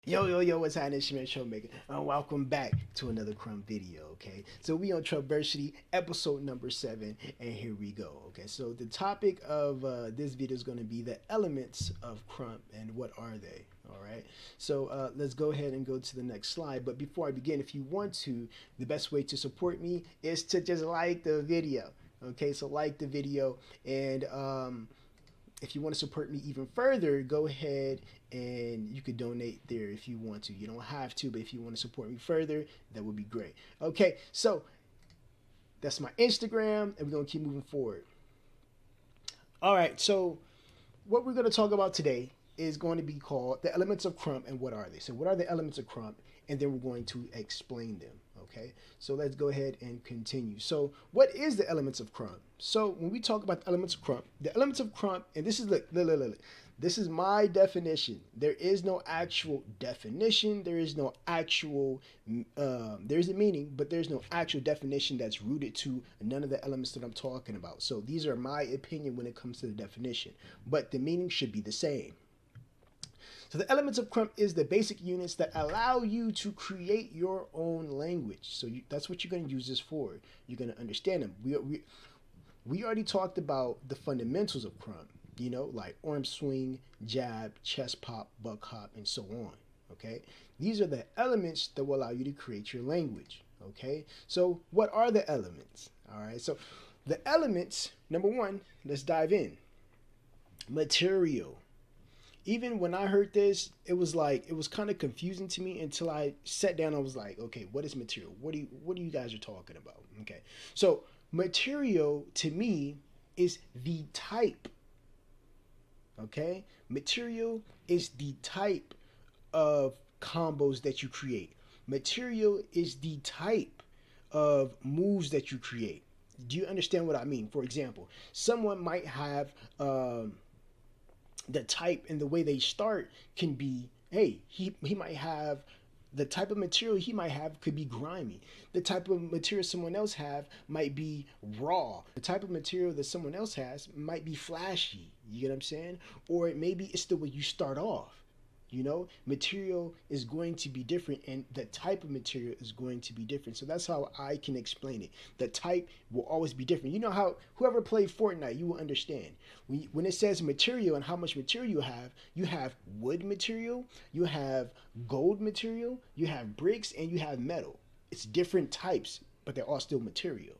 Yo, what's happening? It's your man, Troublemaker. Welcome back to another Krump video, okay? So we on Troubversity, episode number 7, and here we go, okay? So the topic of this video is going to be the elements of Krump and what are they, all right? So let's go ahead and go to the next slide. But before I begin, if you want to, the best way to support me is to just like the video, okay? So like the video, and if you want to support me even further, go ahead and you could donate there if you want to. You don't have to, but if you want to support me further, that would be great. Okay, so that's my Instagram, and we're going to keep moving forward. All right, so what we're going to talk about today is going to be called the elements of Krump and what are they. So what are the elements of Krump? And then we're going to explain them. Okay, so let's go ahead and continue. So what is the elements of Krump? So when we talk about the elements of Krump, and this is look, this is my definition. There is no actual definition. There is no actual, there's a meaning, but there's no actual definition that's rooted to none of the elements that I'm talking about. So these are my opinion when it comes to the definition, but the meaning should be the same. So the elements of Krump is the basic units that allow you to create your own language. So that's what you're going to use this for. You're going to understand them. We already talked about the fundamentals of Krump, you know, like arm swing, jab, chest pop, buck hop, and so on. Okay, these are the elements that will allow you to create your language. Okay, so what are the elements? All right, so the elements, number one, let's dive in. Material. Even when I heard this, it was kind of confusing to me until I sat down. I was like, okay, what is material? What do you guys are talking about? Okay, so material to me is the type. Okay, material is the type of combos that you create. Material is the type of moves that you create. Do you understand what I mean? For example, someone might have the type and the way they start can be, hey, he might have the type of material he might have could be grimy. The type of material someone else have might be raw. The type of material that someone else has might be flashy. You get what I'm saying? Or maybe it's the way you start off. You know, material is going to be different, and the type of material is going to be different. So that's how I can explain it. The type will always be different. You know how whoever played Fortnite, you will understand. When it says material and how much material you have wood material, you have gold material, you have bricks, and you have metal. It's different types, but they're all still material.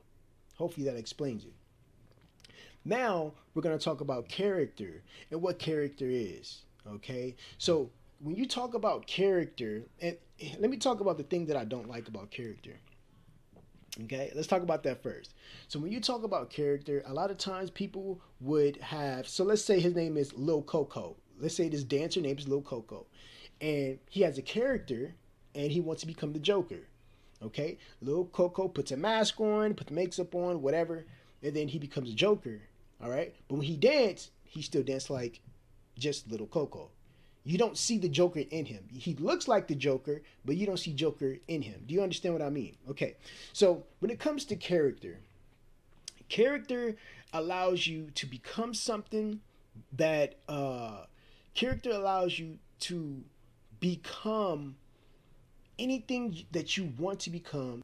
Hopefully that explains it. Now we're going to talk about character and what character is. Okay, so when you talk about character, and let me talk about the thing that I don't like about character. Okay, let's talk about that first. So when you talk about character, a lot of times people would have, so let's say his name is Lil Coco. Let's say this dancer name is Lil Coco, and he has a character and he wants to become the Joker. Okay, Lil Coco puts a mask on, puts makeup on, whatever, and then he becomes a Joker. All right, but when he dances, he still dances like just Little Coco. You don't see the Joker in him. He looks like the Joker, but you don't see Joker in him. Do you understand what I mean? Okay, so when it comes to character, character allows you to become something that character allows you to become anything that you want to become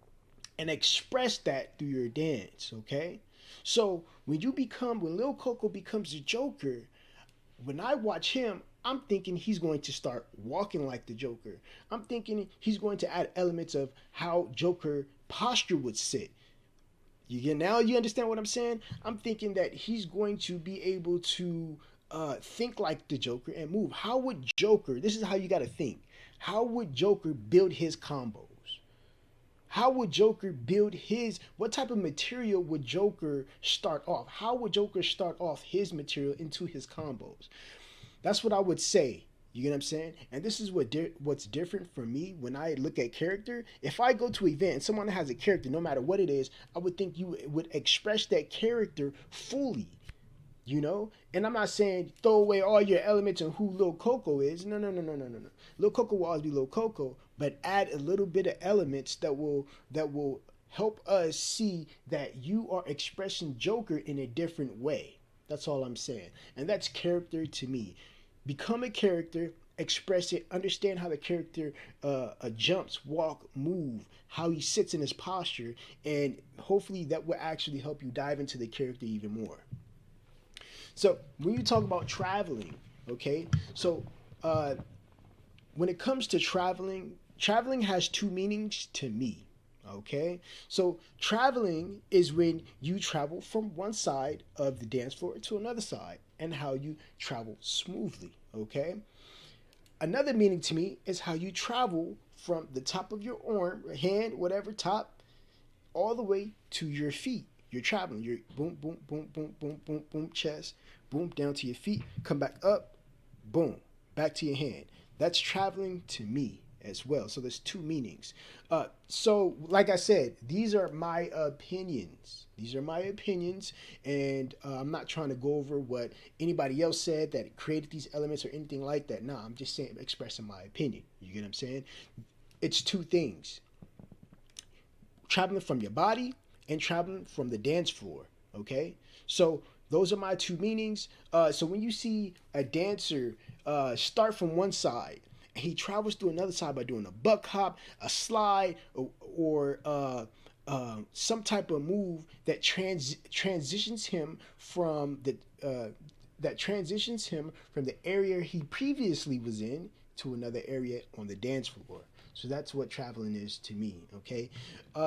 and express that through your dance. Okay, so when Lil Coco becomes the Joker, when I watch him, I'm thinking he's going to start walking like the Joker. I'm thinking he's going to add elements of how Joker posture would sit. Now you understand what I'm saying? I'm thinking that he's going to be able to think like the Joker and move. How would Joker, this is how you got to think, how would Joker build his combos? How would Joker build what type of material would Joker start off? How would Joker start off his material into his combos? That's what I would say. You get what I'm saying? And this is what's different for me when I look at character. If I go to an event and someone has a character, no matter what it is, I would think you would express that character fully. You know? And I'm not saying throw away all your elements and who Lil Coco is. No. Lil Coco will always be Lil Coco, but add a little bit of elements that will help us see that you are expressing Joker in a different way. That's all I'm saying. And that's character to me. Become a character, express it, understand how the character jumps, walk, move, how he sits in his posture, and hopefully that will actually help you dive into the character even more. So when you talk about traveling, okay, so when it comes to traveling, traveling has two meanings to me. Okay, so traveling is when you travel from one side of the dance floor to another side and how you travel smoothly. Okay, another meaning to me is how you travel from the top of your arm, hand, whatever, top, all the way to your feet. You're traveling. You're boom, boom, boom, boom, boom, boom, boom, chest, boom, down to your feet, come back up, boom, back to your hand. That's traveling to me as well. So there's two meanings. So like I said, these are my opinions. These are my opinions, and I'm not trying to go over what anybody else said that created these elements or anything like that. Nah, I'm just saying, expressing my opinion. You get what I'm saying? It's two things: traveling from your body and traveling from the dance floor. Okay, so those are my two meanings. So when you see a dancer start from one side and he travels to another side by doing a buck hop, a slide, or some type of move that transitions him from the area he previously was in to another area on the dance floor. So that's what traveling is to me. Okay,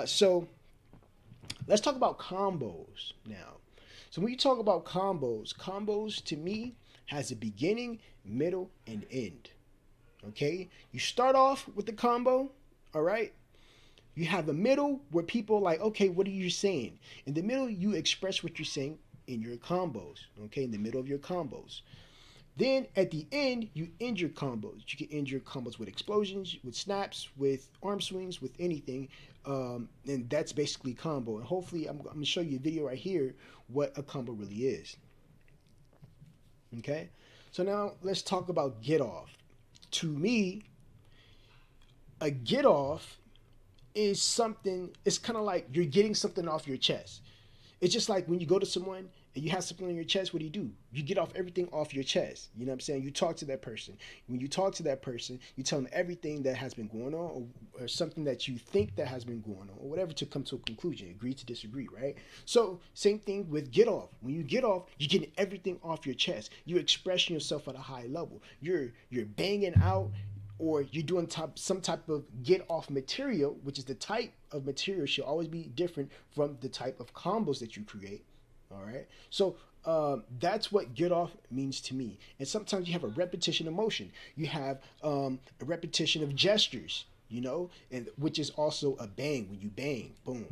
so let's talk about combos now. So when you talk about combos, combos to me has a beginning, middle, and end. Okay? You start off with the combo, all right? You have a middle where people are like, okay, what are you saying? In the middle, you express what you're saying in your combos, okay? In the middle of your combos. Then at the end, you end your combos. You can end your combos with explosions, with snaps, with arm swings, with anything. And that's basically combo. And hopefully, I'm going to show you a video right here what a combo really is. Okay? So now let's talk about get off. To me, a get off is something, it's kind of like you're getting something off your chest. It's just like when you go to someone and you have something on your chest, what do? You get off everything off your chest. You know what I'm saying? You talk to that person. When you talk to that person, you tell them everything that has been going on, or something that you think that has been going on, or whatever, to come to a conclusion. Agree to disagree, right? So same thing with get off. When you get off, you're getting everything off your chest. You're expressing yourself at a high level. You're banging out, or you're doing some type of get off material, which is the type of material should always be different from the type of combos that you create. All right. So that's what get off means to me. And sometimes you have a repetition of motion. You have a repetition of gestures, you know, and which is also a bang. When you bang, boom,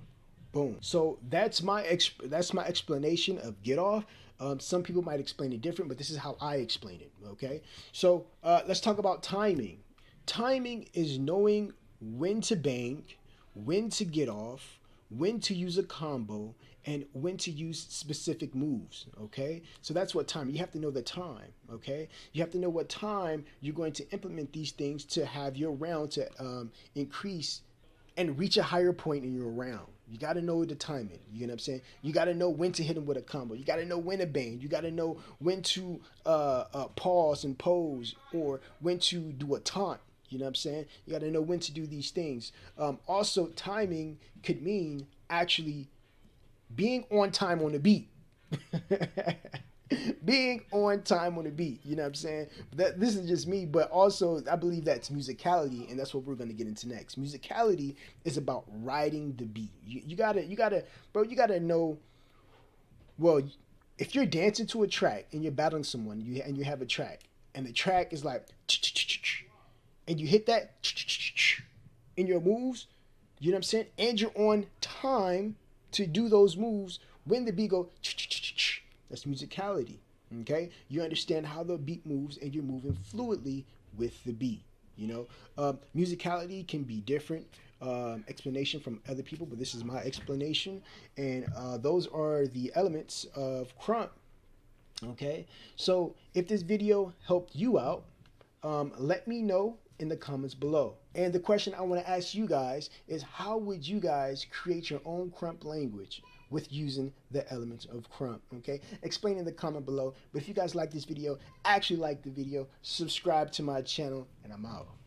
boom. So that's my explanation of get off. Some people might explain it different, but this is how I explain it. Okay. So let's talk about timing. Timing is knowing when to bang, when to get off, when to use a combo, and when to use specific moves. Okay, so that's what time. You have to know the time. Okay, you have to know what time you're going to implement these things to have your round to increase and reach a higher point in your round. You got to know the timing. You know what I'm saying? You got to know when to hit him with a combo. You got to know when to bang. You got to know when to pause and pose, or when to do a taunt. You know what I'm saying? You got to know when to do these things. Also, timing could mean actually being on time on the beat. Being on time on the beat. You know what I'm saying? This is just me, but also I believe that's musicality, and that's what we're going to get into next. Musicality is about riding the beat. You gotta know. Well, if you're dancing to a track and you're battling someone, and you have a track, and the track is like, and you hit that in your moves, you know what I'm saying? And you're on time to do those moves when the beat go, that's musicality. Okay, you understand how the beat moves, and you're moving fluidly with the beat. You know, musicality can be different explanation from other people, but this is my explanation, and those are the elements of Krump. Okay, so if this video helped you out, let me know in the comments below. And the question I want to ask you guys is, how would you guys create your own Krump language? with using the elements of Krump. Okay, explain in the comment below. But if you guys like this video, actually like the video, subscribe to my channel, and I'm out.